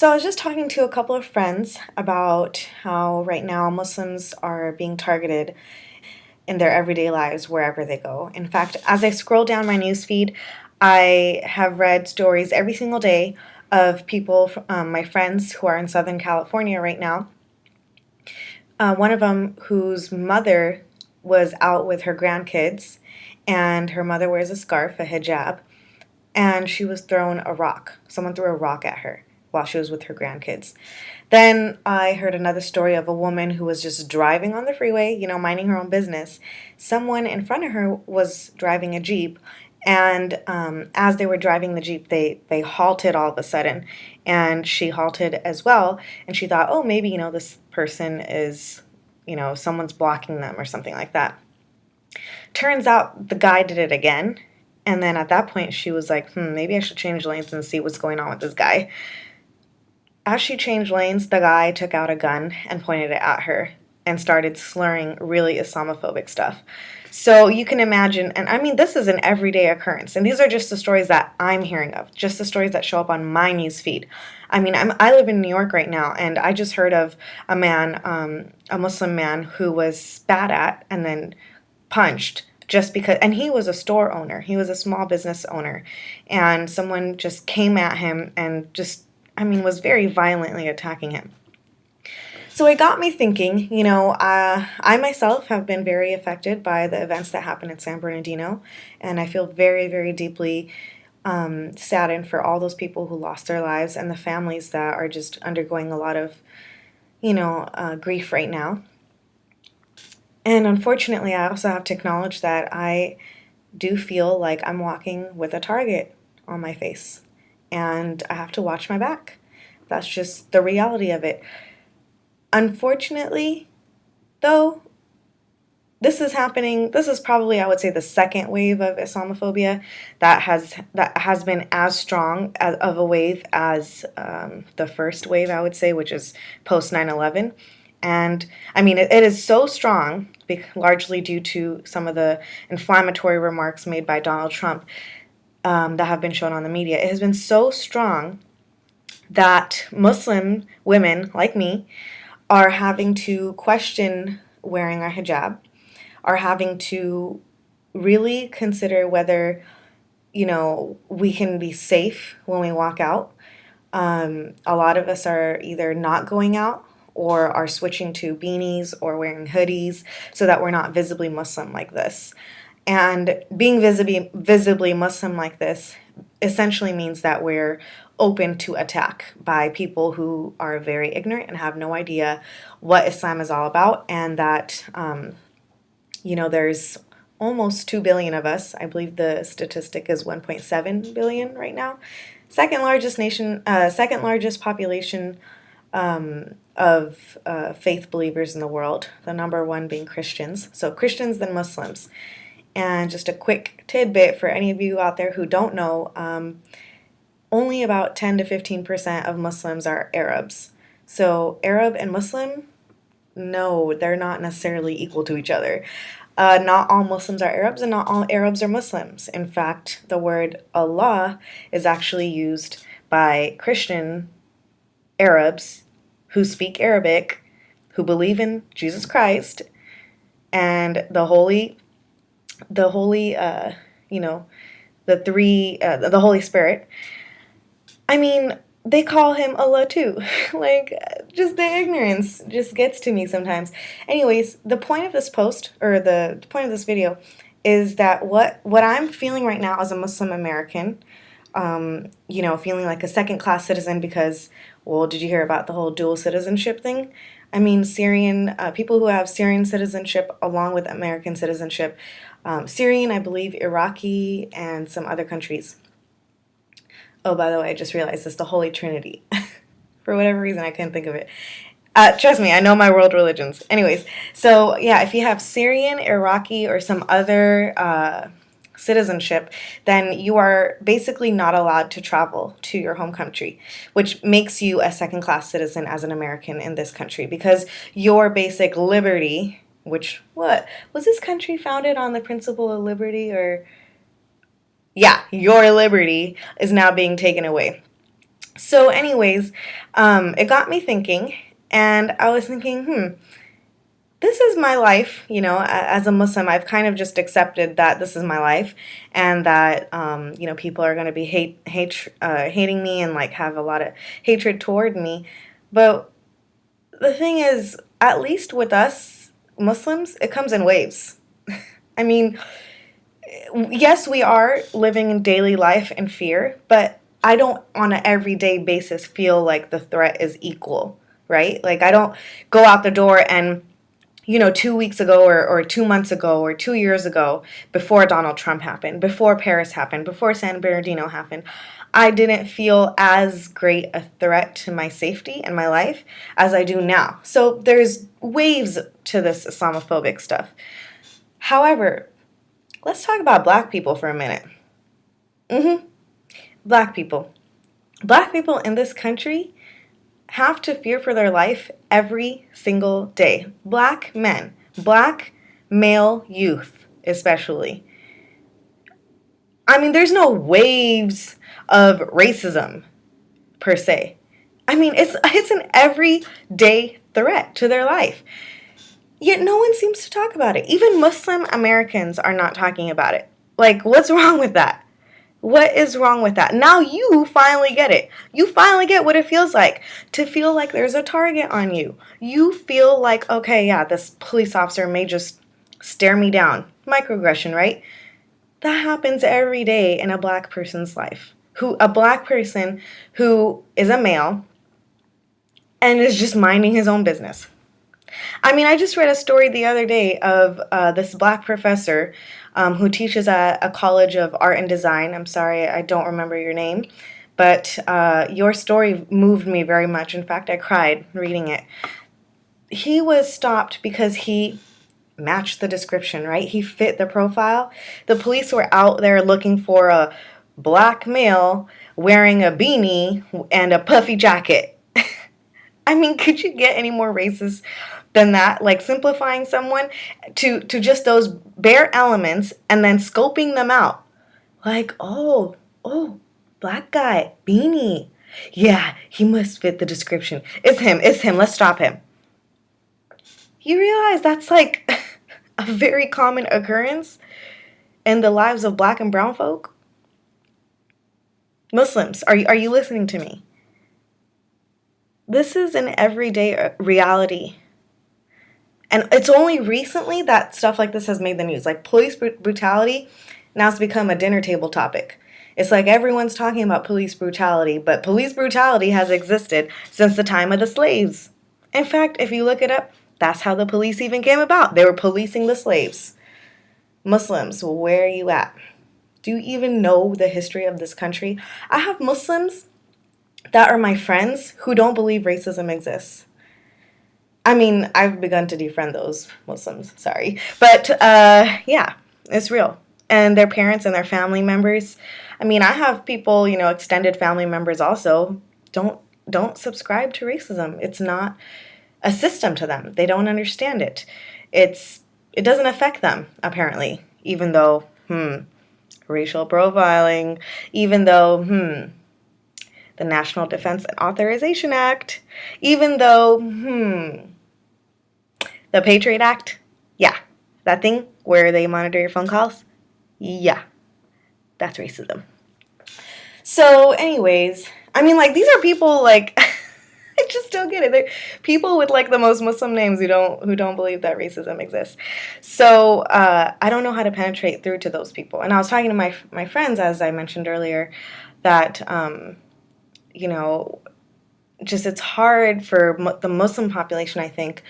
So I was just talking to a couple of friends about how right now Muslims are being targeted in their everyday lives wherever they go. In fact, as I scroll down my newsfeed, I have read stories every single day of people, my friends who are in Southern California right now. One of them whose mother was out with her grandkids, and her mother wears a scarf, a hijab, and she was thrown a rock. Someone threw a rock at her while she was with her grandkids. Then I heard another story of a woman who was just driving on the freeway, minding her own business. Someone in front of her was driving a Jeep, and as they were driving the Jeep, they halted all of a sudden, and she halted as well, and she thought, oh, maybe, this person is, someone's blocking them or something like that. Turns out the guy did it again, and then at that point she was like, maybe I should change lanes and see what's going on with this guy. As she changed lanes, the guy took out a gun and pointed it at her and started slurring really Islamophobic stuff. So you can imagine, and I mean, this is an everyday occurrence, and these are just the stories that I'm hearing of, just the stories that show up on my news feed. I mean, I live in New York right now, and I just heard of a man, a Muslim man, who was spat at and then punched just because, and he was a store owner, he was a small business owner, and someone just came at him and just, was very violently attacking him. So it got me thinking, I myself have been very affected by the events that happened in San Bernardino, and I feel very, very deeply saddened for all those people who lost their lives and the families that are just undergoing a lot of, grief right now. And unfortunately, I also have to acknowledge that I do feel like I'm walking with a target on my face, and I have to watch my back. That's just the reality of it. Unfortunately, though, this is happening. This is probably, I would say, the second wave of Islamophobia that has been as strong of a wave as the first wave, I would say, which is post 9/11. And it is so strong, largely due to some of the inflammatory remarks made by Donald Trump that have been shown on the media. It has been so strong that Muslim women like me are having to question wearing a hijab, are having to really consider whether, we can be safe when we walk out. A lot of us are either not going out or are switching to beanies or wearing hoodies so that we're not visibly Muslim like this. And being visibly Muslim like this essentially means that we're open to attack by people who are very ignorant and have no idea what Islam is all about, and that, there's almost 2 billion of us. I believe the statistic is 1.7 billion right now. Second largest population of faith believers in the world, the number one being Christians. So Christians, then Muslims. And just a quick tidbit for any of you out there who don't know, only about 10 to 15% of Muslims are Arabs. So Arab and Muslim, no, they're not necessarily equal to each other. Not all Muslims are Arabs and not all Arabs are Muslims. In fact, the word Allah is actually used by Christian Arabs who speak Arabic, who believe in Jesus Christ and the Holy Spirit. They call him Allah too. Just the ignorance just gets to me sometimes. Anyways, the point of this post, or the point of this video, is that what I'm feeling right now as a Muslim American, feeling like a second-class citizen because, well, did you hear about the whole dual citizenship thing? Syrian people who have Syrian citizenship along with American citizenship, Syrian, I believe, Iraqi, and some other countries. Oh, by the way, I just realized it's the Holy Trinity. For whatever reason, I couldn't think of it. Trust me, I know my world religions. Anyways, so yeah, if you have Syrian, Iraqi, or some other citizenship, then you are basically not allowed to travel to your home country, which makes you a second-class citizen as an American in this country, because your basic liberty, which, what? Was this country founded on the principle of liberty, or... Yeah, your liberty is now being taken away. So, anyways, it got me thinking, and I was thinking, this is my life. As a Muslim, I've kind of just accepted that this is my life, and that people are going to be hating me and like have a lot of hatred toward me. But the thing is, at least with us Muslims, it comes in waves. I mean, yes, we are living in daily life in fear, but I don't on an everyday basis feel like the threat is equal, right? Like I don't go out the door and 2 weeks ago or 2 months ago or 2 years ago, before Donald Trump happened, before Paris happened, before San Bernardino happened, I didn't feel as great a threat to my safety and my life as I do now. So there's waves to this Islamophobic stuff. However, let's talk about black people for a minute. Black people. Black people in this country have to fear for their life every single day. Black men, black male youth, especially. I mean, there's no waves of racism per se. I mean, it's an everyday threat to their life. Yet no one seems to talk about it. Even Muslim Americans are not talking about it. Like, what's wrong with that? What is wrong with that? Now you finally get it. You finally get what it feels like to feel like there's a target on you. You feel like, okay, yeah, this police officer may just stare me down. Microaggression, right? That happens every day in a black person's life. A black person who is a male and is just minding his own business. I mean, I just read a story the other day of this black professor who teaches at a college of art and design. I'm sorry, I don't remember your name, but your story moved me very much. In fact, I cried reading it. He was stopped because he matched the description, right? He fit the profile. The police were out there looking for a black male wearing a beanie and a puffy jacket. I mean, could you get any more racist than that? Like simplifying someone to just those bare elements and then scoping them out. Like, oh, black guy, beanie. Yeah, he must fit the description. It's him, let's stop him. You realize that's like a very common occurrence in the lives of black and brown folk? Muslims, are you listening to me? This is an everyday reality. And it's only recently that stuff like this has made the news. Like police brutality now has become a dinner table topic. It's like everyone's talking about police brutality, but police brutality has existed since the time of the slaves. In fact, if you look it up, that's how the police even came about. They were policing the slaves. Muslims, where are you at? Do you even know the history of this country? I have Muslims that are my friends who don't believe racism exists. I mean, I've begun to defriend those Muslims, sorry. But yeah, it's real. And their parents and their family members. I mean, I have people, extended family members also don't subscribe to racism. It's not a system to them. They don't understand it. It doesn't affect them, apparently, even though, racial profiling, even though, the National Defense and Authorization Act, even though, the Patriot Act, yeah, that thing where they monitor your phone calls, yeah, that's racism. So, anyways, I mean, like, these are people, like, I just don't get it. They're people with, like, the most Muslim names who don't believe that racism exists. So, I don't know how to penetrate through to those people. And I was talking to my friends, as I mentioned earlier, that, just it's hard for the Muslim population, I think,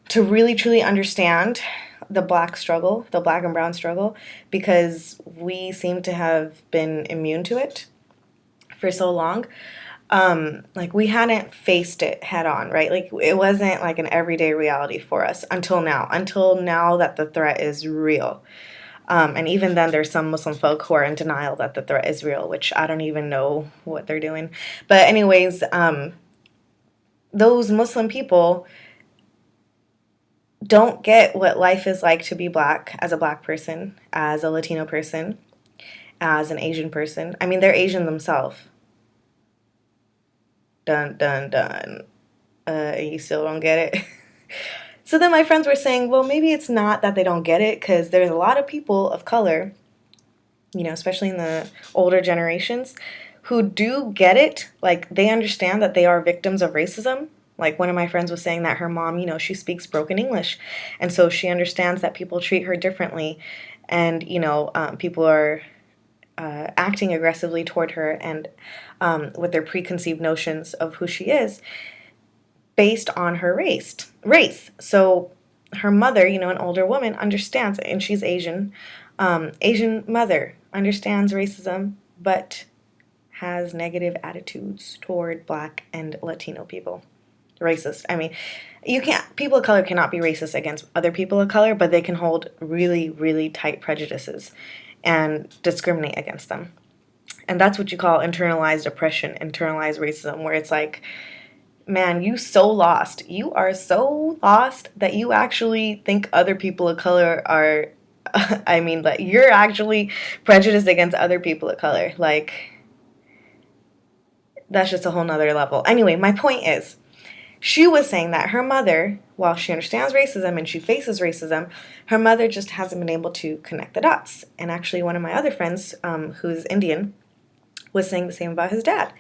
to really truly understand the black struggle, the black and brown struggle, because we seem to have been immune to it for so long. Like we hadn't faced it head on, right? Like it wasn't like an everyday reality for us until now that the threat is real. And even then there's some Muslim folk who are in denial that the threat is real, which I don't even know what they're doing. But anyways, those Muslim people don't get what life is like to be black, as a black person, as a Latino person, as an Asian person. I mean, they're Asian themselves. Dun, dun, dun. You still don't get it? So then my friends were saying, well, maybe it's not that they don't get it, because there's a lot of people of color, especially in the older generations, who do get it. Like, they understand that they are victims of racism. Like, one of my friends was saying that her mom, she speaks broken English. And so she understands that people treat her differently. And, people are acting aggressively toward her and with their preconceived notions of who she is based on her race. So her mother, an older woman, understands, and she's Asian. Asian mother understands racism, but has negative attitudes toward Black and Latino people. Racist. I mean, people of color cannot be racist against other people of color, but they can hold really, really tight prejudices and discriminate against them. And that's what you call internalized oppression, internalized racism, where it's like, man, you so lost. You are so lost that you actually think other people of color are, I mean, like, you're actually prejudiced against other people of color. Like, that's just a whole nother level. Anyway, my point is, she was saying that her mother, while she understands racism and she faces racism, her mother just hasn't been able to connect the dots. And actually, one of my other friends, who's Indian, was saying the same about his dad.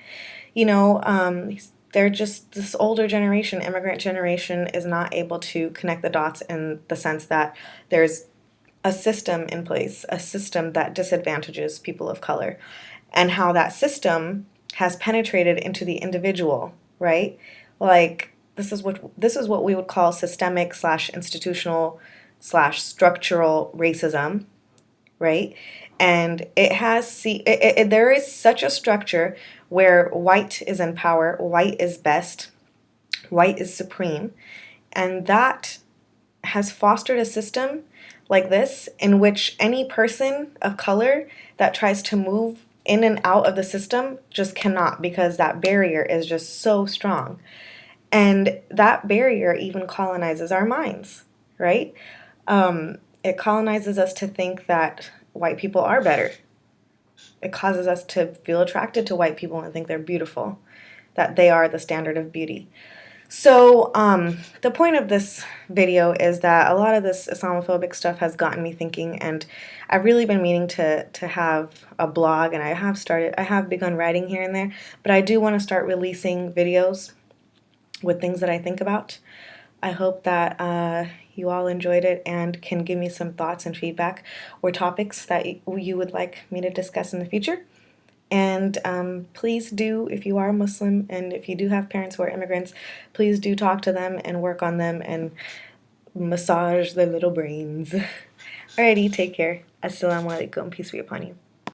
They're just, this older generation, immigrant generation, is not able to connect the dots in the sense that there's a system in place, a system that disadvantages people of color, and how that system has penetrated into the individual, right? Like, this is what we would call systemic / institutional / structural racism, right? And there is such a structure where white is in power, white is best, white is supreme, and that has fostered a system like this in which any person of color that tries to move in and out of the system just cannot, because that barrier is just so strong. And that barrier even colonizes our minds, right? It colonizes us to think that white people are better. It causes us to feel attracted to white people and think they're beautiful, that they are the standard of beauty. So the point of this video is that a lot of this Islamophobic stuff has gotten me thinking, and I've really been meaning to have a blog, and I have begun writing here and there, but I do want to start releasing videos with things that I think about. I hope that you all enjoyed it and can give me some thoughts and feedback or topics that you would like me to discuss in the future. And please do, if you are Muslim and if you do have parents who are immigrants, please do talk to them and work on them and massage their little brains. Alrighty, take care. Assalamu alaikum. Peace be upon you.